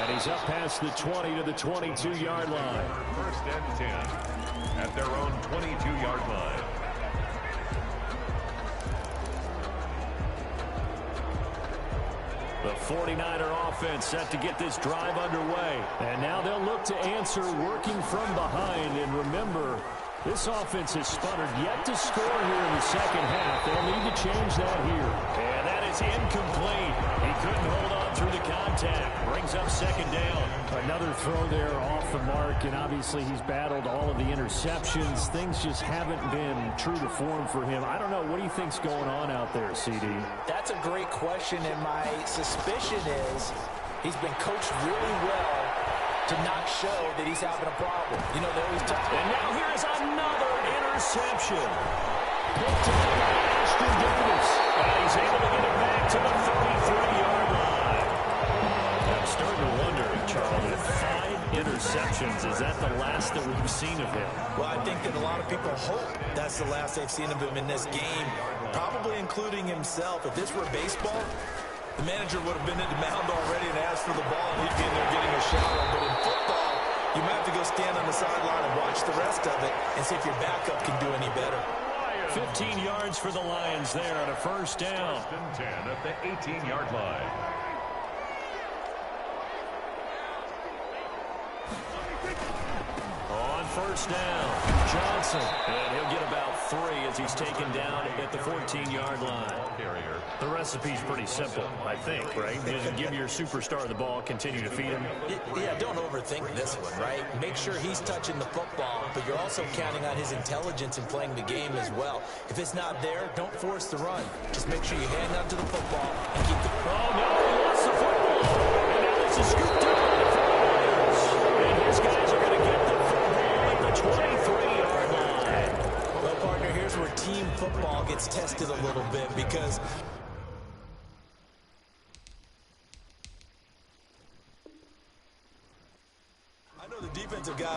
And he's up past the 20 to the 22-yard line. First and 10 at their own 22-yard line. The 49er offense set to get this drive underway. And now they'll look to answer working from behind. And remember, this offense has sputtered yet to score here in the second half. They'll need to change that here. And that is incomplete. He couldn't hold on through the contact. Brings up 2nd down. Another throw there off the mark, and obviously he's battled all of the interceptions. Things just haven't been true to form for him. I don't know. What do you think's going on out there, CD? That's a great question, and my suspicion is he's been coached really well to not show that he's having a problem. You know, they always talk. And now here's another interception. Picked up by Ashton Davis. And he's able to get it back to the 33-yard line. I'm starting to wonder, Charles, if 5 interceptions, is that the last that we've seen of him? Well, I think that a lot of people hope that's the last they've seen of him in this game, probably including himself. If this were baseball, the manager would have been at the mound already and asked for the ball, and he'd be in there getting a shower. But in football, you might have to go stand on the sideline and watch the rest of it and see if your backup can do any better. 15 yards for the Lions there on a first down. First and 10 at the 18-yard line. On first down, Johnson. And he'll get about 3 as he's taken down at the 14-yard line. The recipe's pretty simple, I think, right? Just give your superstar the ball, continue to feed him. Yeah, don't overthink this one, right? Make sure he's touching the football, but you're also counting on his intelligence in playing the game as well. If it's not there, don't force the run. Just make sure you hang on to the football and keep the... Oh, no, he lost the football. And now this is scooped up by the Lions. And his guys are going to get the football at the 23-yard line. Well, partner, here's where team football gets tested a little bit because...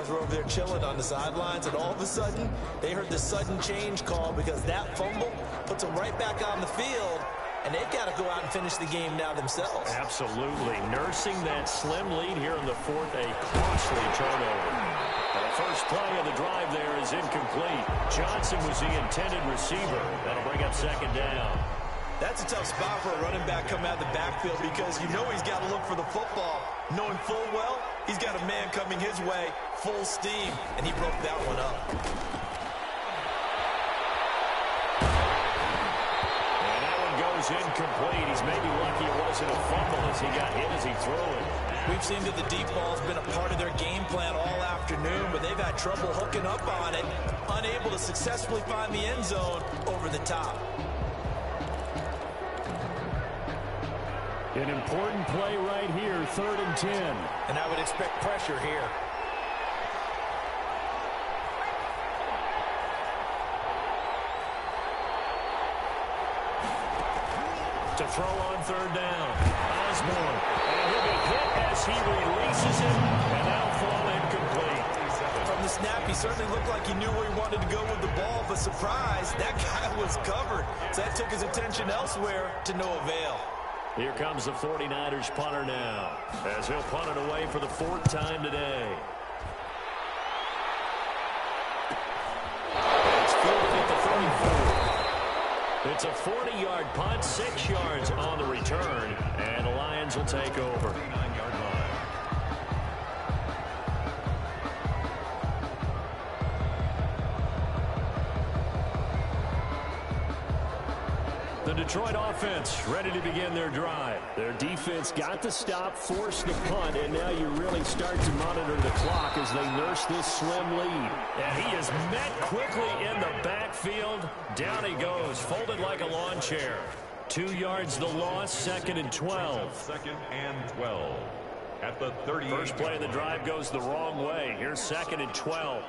guys were over there chilling on the sidelines, and all of a sudden, they heard the sudden change call because that fumble puts them right back on the field, and they've got to go out and finish the game now themselves. Absolutely. Nursing that slim lead here in the fourth, a costly turnover. The first play of the drive there is incomplete. Johnson was the intended receiver. That'll bring up second down. That's a tough spot for a running back coming out of the backfield because you know he's got to look for the football. Knowing full well, he's got a man coming his way, full steam, and he broke that one up. And that one goes incomplete. He's maybe lucky it wasn't a fumble as he got hit as he threw it. We've seen that the deep ball's been a part of their game plan all afternoon, but they've had trouble hooking up on it, unable to successfully find the end zone over the top. An important play right here, 3rd and 10. And I would expect pressure here. To throw on 3rd down. Osborne. And he'll be hit as he releases it. And now fall incomplete. From the snap, he certainly looked like he knew where he wanted to go with the ball, but surprise, that guy was covered. So that took his attention elsewhere to no avail. Here comes the 49ers punter now, as he'll punt it away for the 4th time today. It's fielded at the 34. It's a 40-yard punt, 6 yards on the return, and the Lions will take over. 39-yard line. The Detroit offense ready to begin their drive. Their defense got the stop, forced the punt, and now you really start to monitor the clock as they nurse this slim lead. And he is met quickly in the backfield. Down he goes, folded like a lawn chair. 2 yards the loss, 2nd and 12. 2nd and 12. At the 30. First play of the drive goes the wrong way. Here's 2nd and 12.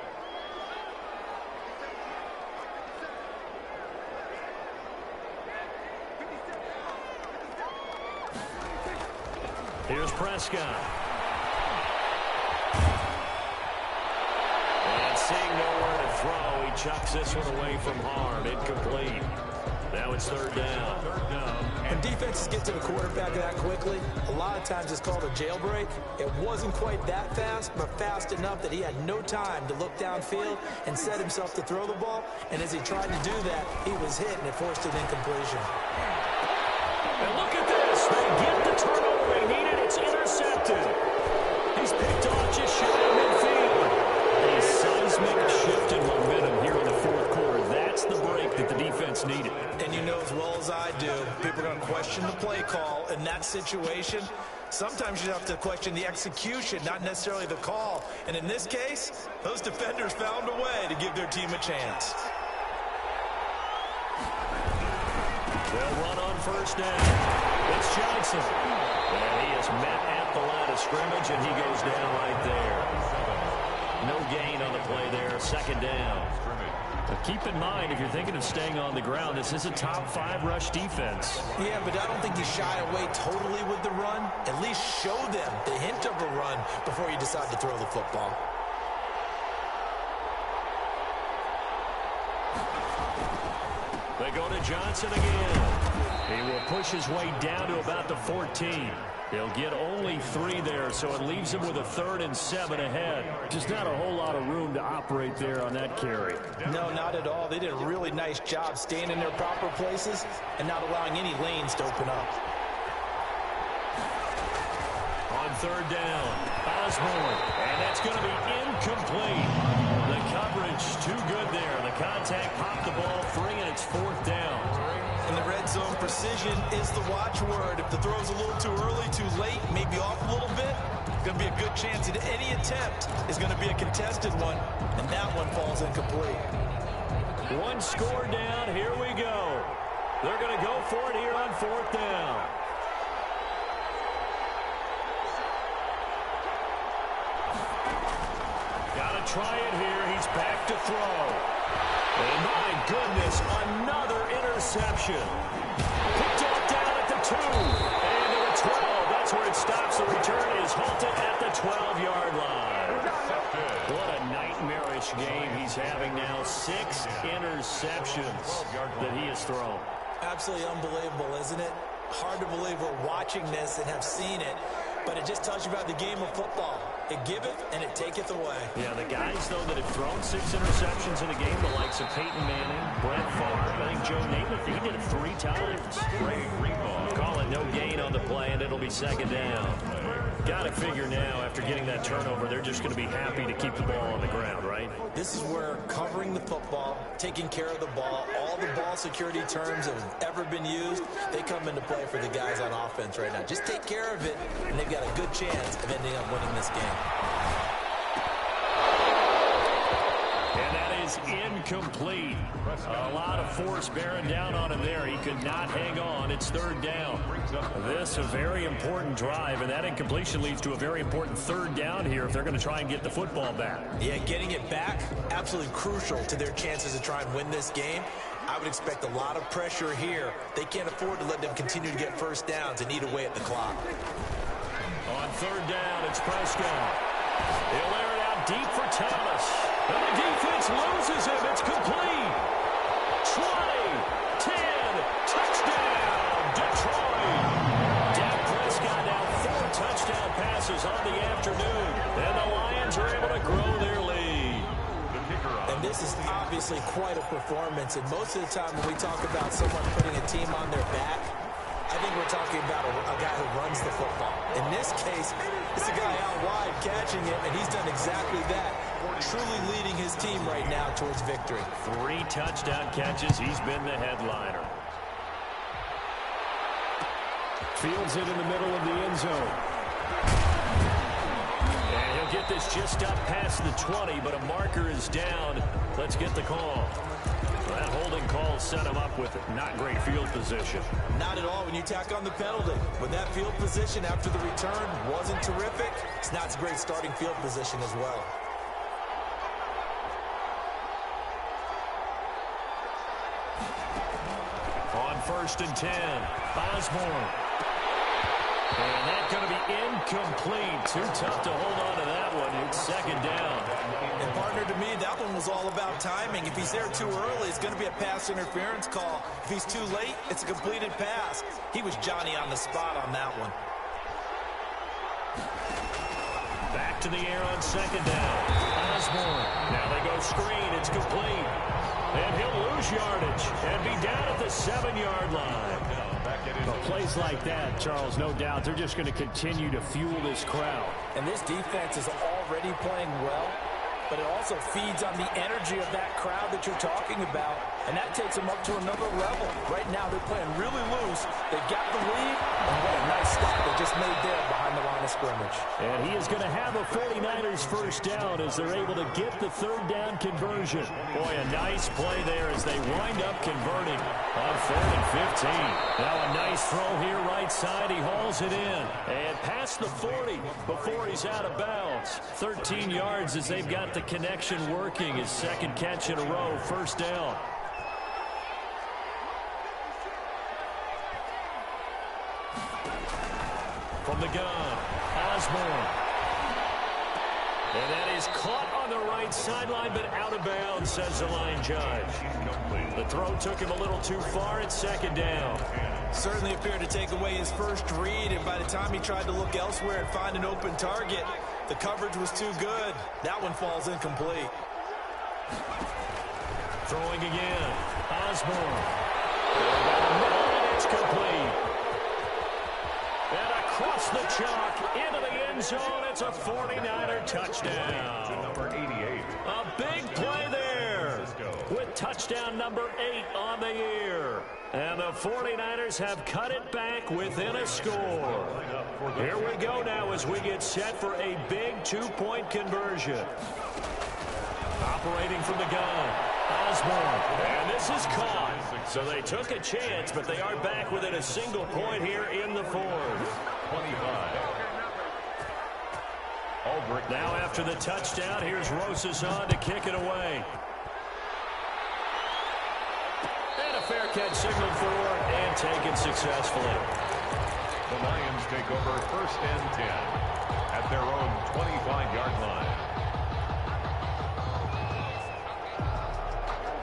Here's Prescott. And seeing nowhere to throw, he chucks this one away from harm. Incomplete. Now it's 3rd down. When defenses get to the quarterback that quickly, a lot of times it's called a jailbreak. It wasn't quite that fast, but fast enough that he had no time to look downfield and set himself to throw the ball. And as he tried to do that, he was hit, and it forced an incompletion. And look at this. They get the turnover they needed. It's intercepted. He's picked off just shy of midfield. A seismic shift in momentum here in the 4th quarter. That's the break that the defense needed. And you know as well as I do, people are going to question the play call in that situation. Sometimes you have to question the execution, not necessarily the call. And in this case, those defenders found a way to give their team a chance. They'll run on 1st down. It's Johnson. And he is met at the line of scrimmage, and he goes down right there. No gain on the play there. 2nd down. But keep in mind, if you're thinking of staying on the ground, this is a top 5 rush defense. Yeah, but I don't think you shy away totally with the run. At least show them the hint of a run before you decide to throw the football. They go to Johnson again. He will push his way down to about the 14. He'll get only 3 there, so it leaves him with a 3rd and 7 ahead. Just not a whole lot of room to operate there on that carry. No, not at all. They did a really nice job staying in their proper places and not allowing any lanes to open up. On 3rd down, Osborne, and that's going to be incomplete. The coverage too good there. The contact popped the ball free, and it's 4th down. In the red zone, precision is the watchword. If the throw's a little too early, too late, maybe off a little bit, it's going to be a good chance that any attempt is going to be a contested one, and that one falls incomplete. 1 score down. Here we go. They're going to go for it here on 4th down. Got to try it here. He's back to throw. And my goodness, another interception. Picked off down at the 2. And to the 12. that's where it stops. The return is halted at the 12-yard line. What a nightmarish game he's having now. 6 interceptions that he has thrown. Absolutely unbelievable, isn't it? Hard to believe we're watching this and have seen it, but it just tells you about the game of football. It giveth and it taketh away. Yeah, the guys, though, that have thrown 6 interceptions in a game, the likes of Peyton Manning, Brett Favre, I think Joe Namath, he did it 3 times. Call it no gain on the play, and it'll be second down. Got to figure now, after getting that turnover, they're just going to be happy to keep the ball on the ground, right? This is where covering the football, taking care of the ball, all the ball security terms that have ever been used, they come into play for the guys on offense right now. Just take care of it, and they've got a good chance of ending up winning this game. And that is incomplete. A lot of force bearing down on him there. He could not hang on. It's third down. This a very important drive, and that incompletion leads to a very important third down here if they're going to try and get the football back. Yeah, getting it back, absolutely crucial to their chances to try and win this game. I would expect a lot of pressure here. They can't afford to let them continue to get first downs and eat away at the clock. On third down, it's Prescott. He'll air it out deep for Thomas. And the defense loses him. It's complete. 20, 10, touchdown, Detroit. Dak Prescott now 4 touchdown passes on the afternoon. And the Lions are able to grow their lead. And this is obviously quite a performance. And most of the time when we talk about someone putting a team on their back, I think we're talking about a guy who runs the football. In this case, it's a guy out wide catching it, and he's done exactly that, truly leading his team right now towards victory. 3 touchdown catches. He's been the headliner. Fields it in the middle of the end zone. And he'll get this just up past the 20, but a marker is down. Let's get the call. That holding call set him up with not great field position. Not at all when you tack on the penalty. When that field position after the return wasn't terrific, it's not a great starting field position as well. On 1st and 10, Osborne. And that's going to be incomplete. Too tough to hold on to that one. It's second down. And partner, to me, that one was all about timing. If he's there too early, it's going to be a pass interference call. If he's too late, it's a completed pass. He was Johnny on the spot on that one. Back to the air on second down. Osborne. Now they go screen. It's complete. And he'll lose yardage and be down at the 7-yard line. Well, plays like that, Charles, no doubt, they're just going to continue to fuel this crowd. And this defense is already playing well, but it also feeds on the energy of that crowd that you're talking about, and that takes them up to another level. Right now, they're playing really loose. They got the lead, and what a nice stop they just made there behind the line of scrimmage. And he is going to have a 49ers first down as they're able to get the third down conversion. Boy, a nice play there as they wind up converting on 4th and 15. Now a nice throw here right side. He hauls it in. And past the 40 before he's out of bounds. 13 yards as they've got the connection working. His second catch in a row, first down. From the gun, Osborne. And that is caught on the right sideline, but out of bounds, says the line judge. The throw took him a little too far. It's second down. Certainly appeared to take away his first read, and by the time he tried to look elsewhere and find an open target, the coverage was too good. That one falls incomplete. Throwing again, Osborne. And it's complete. And across the chalk, into the end zone, it's a 49er touchdown. Number 88. A big play there with touchdown number 8 on the year. And the 49ers have cut it back within a score. Here we go now as we get set for a big 2-point conversion. Operating from the gun, Osborne. And this is caught. So they took a chance, but they are back within a single point here in the fourth. 25. Now after the touchdown, here's Rosas on to kick it away. And a fair catch signaled for and taken successfully. The Lions take over 1st and 10 at their own 25-yard line.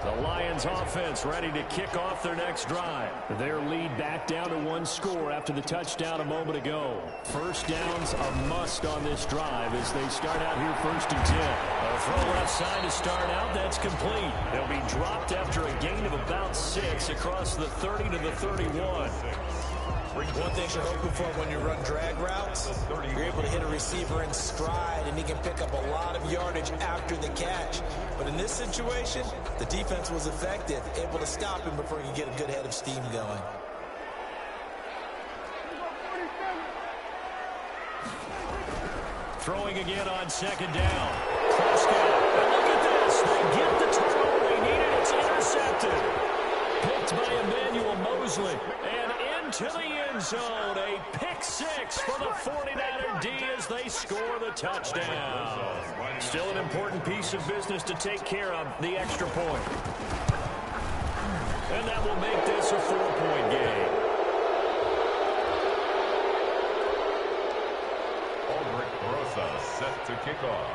The Lions offense ready to kick off their next drive. Their lead back down to 1 score after the touchdown a moment ago. First down's a must on this drive as they start out here 1st and 10. A throw left side to start out. That's complete. They'll be dropped after a gain of about 6 across the 30 to the 31. One thing you're hoping for when you run drag routes, you're able to hit a receiver in stride, and he can pick up a lot of yardage after the catch. But in this situation, the defense was effective, able to stop him before he could get a good head of steam going. Throwing again on 2nd down. Prescott. And look at this. They get the turnover they needed. It's intercepted. Picked by Emmanuel Mosley. And into the end zone. A pick 6 for the 49er D as they score the touchdown. Still an important piece of business to take care of, the extra point. And that will make this a 4-point game. Set to kick off.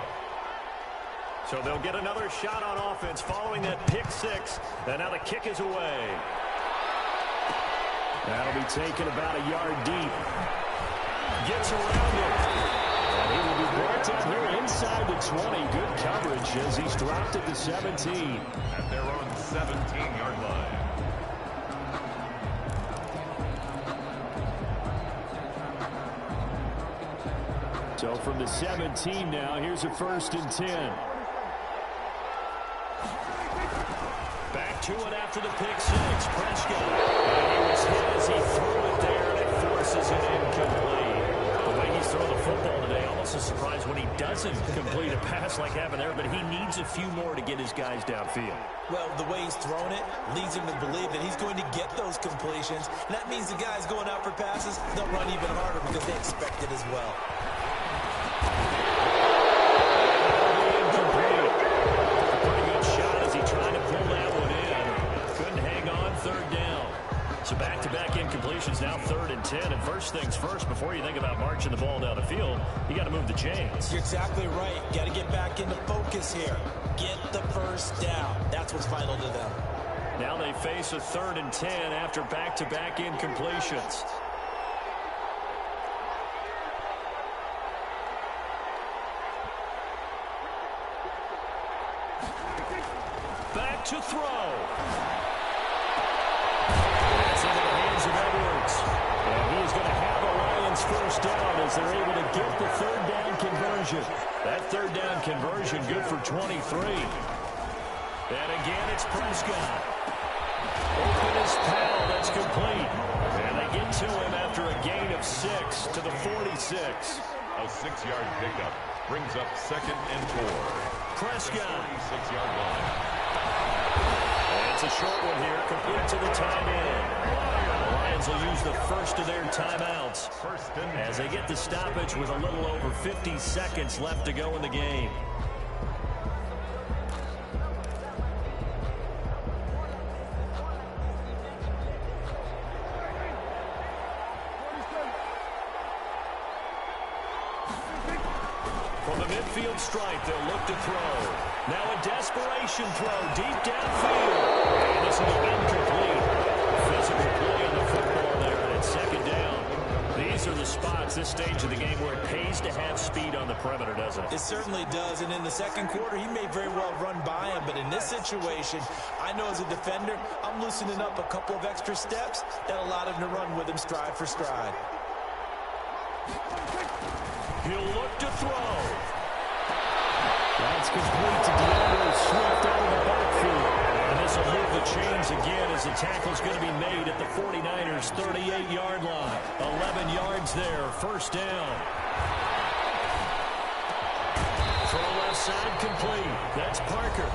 So they'll get another shot on offense following that pick 6. And now the kick is away. That'll be taken about a yard deep. Gets around him. And he will be brought down here inside the 20. Good coverage as he's dropped at the 17. At their own 17-yard line. So from the 17 now, here's a 1st and 10. Back to it after the pick 6. Prescott. And he was hit as he threw it there, and it forces it incomplete. The way he's throwing the football today, almost a surprise when he doesn't complete a pass like happened there, but he needs a few more to get his guys downfield. Well, the way he's thrown it leads him to believe that he's going to get those completions. And that means the guys going out for passes, they'll run even harder because they expect it as well. So back-to-back incompletions, now 3rd and 10. And first things first, before you think about marching the ball down the field, you got to move the chains. You're exactly right. Got to get back into focus here. Get the first down. That's what's vital to them. Now they face a 3rd and 10 after back-to-back incompletions. Back to throw. And he's going to have a Lions first down as they're able to get the 3rd down conversion. That 3rd down conversion good for 23. And again, it's Prescott. Open as Powell, that's complete. And they get to him after a gain of 6 to the 46. A 6-yard pickup brings up 2nd and 4. Prescott. 46-yard line. And it's a short one here, complete to the tight end. The Lions will use the first of their timeouts as they get the stoppage with a little over 50 seconds left to go in the game. From the midfield stripe, they'll look to throw. Now a desperation throw deep downfield. And this will be incomplete. Physical play on the football there, and it's 2nd down. These are the spots, this stage of the game, where it pays to have speed on the perimeter, doesn't it? It certainly does, and in the 2nd quarter, he may very well run by him, but in this situation, I know as a defender, I'm loosening up a couple of extra steps that allowed him to run with him stride for stride. He'll look to throw. That's complete to DeAndre Swift out of the backfield. And this will move the chains again as the tackle's going to be made at the 49ers' 38-yard line. 11 yards there, 1st down. Throw left side complete. That's Parker.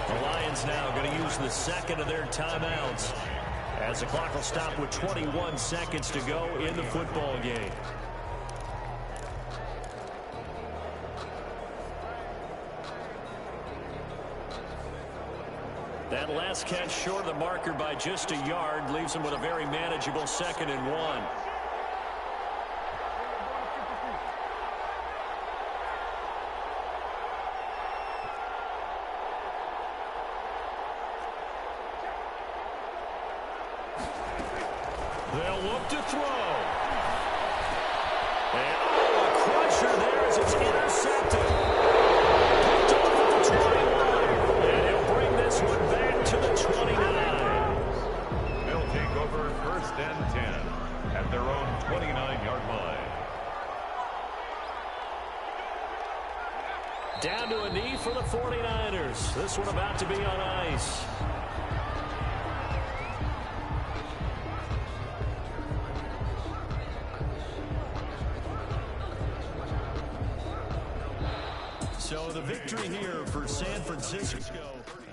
The Lions now going to use the 2nd of their timeouts as the clock will stop with 21 seconds to go in the football game. That last catch short of the marker by just a yard leaves him with a very manageable 2nd and 1. They'll look to throw. And a crusher there as it's intercepted. Picked off at the 21. And he'll bring this one back to the 29. They'll take over 1st and 10 at their own 29-yard line. Down to a knee for the 49ers. This one about to be on ice. So the victory here for San Francisco.